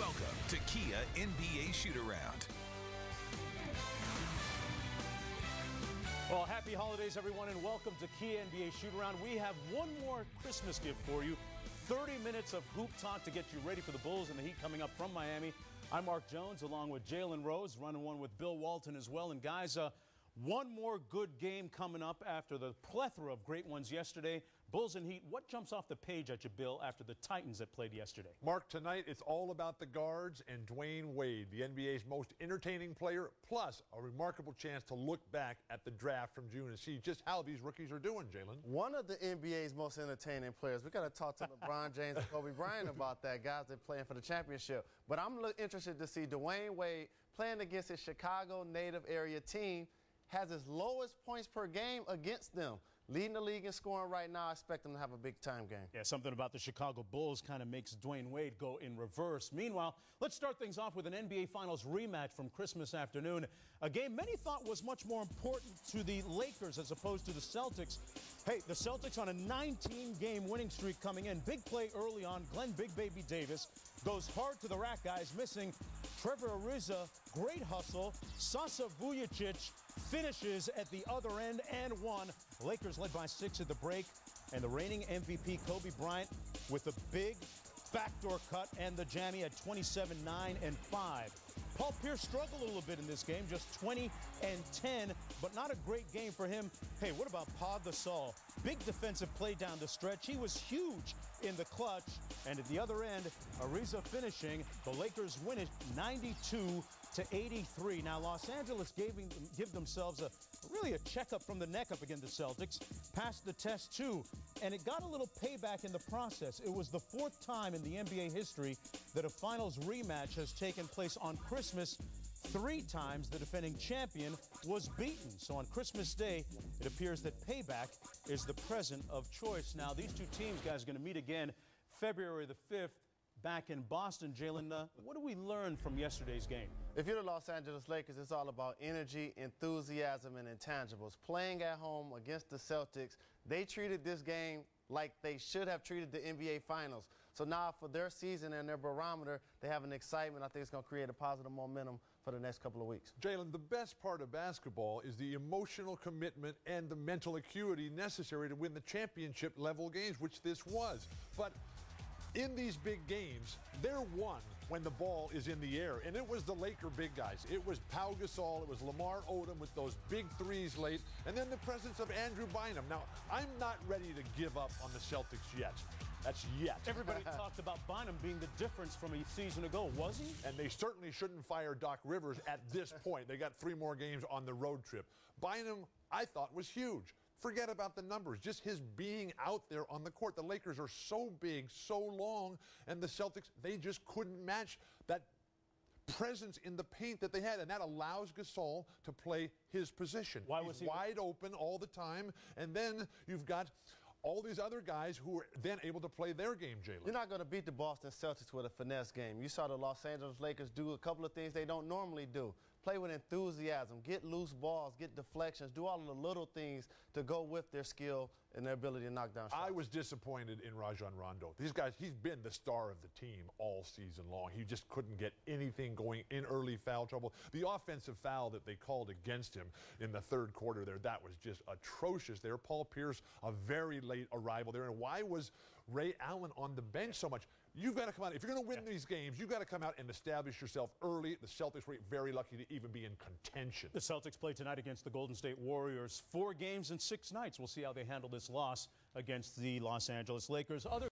Welcome to Kia NBA Shootaround. Well, happy holidays, everyone, and welcome to Kia NBA Shootaround. We have one more Christmas gift for you. 30 minutes of hoop talk to get you ready for the Bulls and the Heat coming up from Miami. I'm Mark Jones, along with Jalen Rose, running one with Bill Walton as well. And guys, one more good game coming up after the plethora of great ones yesterday. Bulls and Heat, what jumps off the page at you, Bill, after the Titans that played yesterday? Mark, tonight it's all about the guards and Dwayne Wade, the NBA's most entertaining player, plus a remarkable chance to look back at the draft from June and see just how these rookies are doing, Jalen. One of the NBA's most entertaining players. We got to talk to LeBron James and Kobe Bryant about that, guys. They're playing for the championship. But I'm interested to see Dwayne Wade playing against his Chicago native area team. Has his lowest points per game against them. Leading the league in scoring right now. I expect him to have a big-time game. Yeah, something about the Chicago Bulls kind of makes Dwayne Wade go in reverse. Meanwhile, let's start things off with an NBA Finals rematch from Christmas afternoon. A game many thought was much more important to the Lakers as opposed to the Celtics. Hey, the Celtics on a 19-game winning streak coming in. Big play early on. Glenn Big Baby Davis goes hard to the rack, guys, missing. Trevor Ariza, great hustle. Sasa Vujacic finishes at the other end and one. Lakers led by 6 at the break, and the reigning MVP Kobe Bryant with a big backdoor cut and the jammy at 27, 9, and 5. Paul Pierce struggled a little bit in this game, just 20 and 10, but not a great game for him. Hey, what about Pau Gasol? Big defensive play down the stretch. He was huge in the clutch. And at the other end, Ariza finishing. The Lakers win it 92-83. Now, Los Angeles give themselves really a checkup from the neck up against the Celtics. Passed the test, too. And it got a little payback in the process. It was the 4th time in the NBA history that a finals rematch has taken place on Christmas. 3 times the defending champion was beaten. So on Christmas Day, it appears that payback is the present of choice. Now, these two teams, guys, are going to meet again February the 5th back in Boston. Jalen, what do we learn from yesterday's game? If you're the Los Angeles Lakers, it's all about energy, enthusiasm, and intangibles. Playing at home against the Celtics, they treated this game like they should have treated the NBA Finals. So now for their season and their barometer, they have an excitement. I think it's going to create a positive momentum for the next couple of weeks. Jalen, the best part of basketball is the emotional commitment and the mental acuity necessary to win the championship level games, which this was. But in these big games, they're won when the ball is in the air. And it was the Laker big guys. It was Pau Gasol. It was Lamar Odom with those big threes late. And then the presence of Andrew Bynum. Now, I'm not ready to give up on the Celtics yet. That's yet. Everybody talked about Bynum being the difference from a season ago, was he? And they certainly shouldn't fire Doc Rivers at this point. They got 3 more games on the road trip. Bynum, I thought, was huge. Forget about the numbers, just his being out there on the court. The Lakers are so big, so long, and the Celtics, they just couldn't match that presence in the paint that they had, and that allows Gasol to play his position. Why was he wide open all the time? And then you've got all these other guys who are then able to play their game, Jalen. You're not going to beat the Boston Celtics with a finesse game. You saw the Los Angeles Lakers do a couple of things they don't normally do. Play with enthusiasm, get loose balls, get deflections, do all of the little things to go with their skill and their ability to knock down shots. I was disappointed in Rajon Rondo. These guys, he's been the star of the team all season long. He just couldn't get anything going in early foul trouble. The offensive foul that they called against him in the 3rd quarter there, that was just atrocious there. Paul Pierce, a very late arrival there. And why was Ray Allen on the bench so much? You've got to come out. If you're going to win these games, you've got to come out and establish yourself early. The Celtics were very lucky to even be in contention. The Celtics play tonight against the Golden State Warriors. 4 games in 6 nights. We'll see how they handle this loss against the Los Angeles Lakers.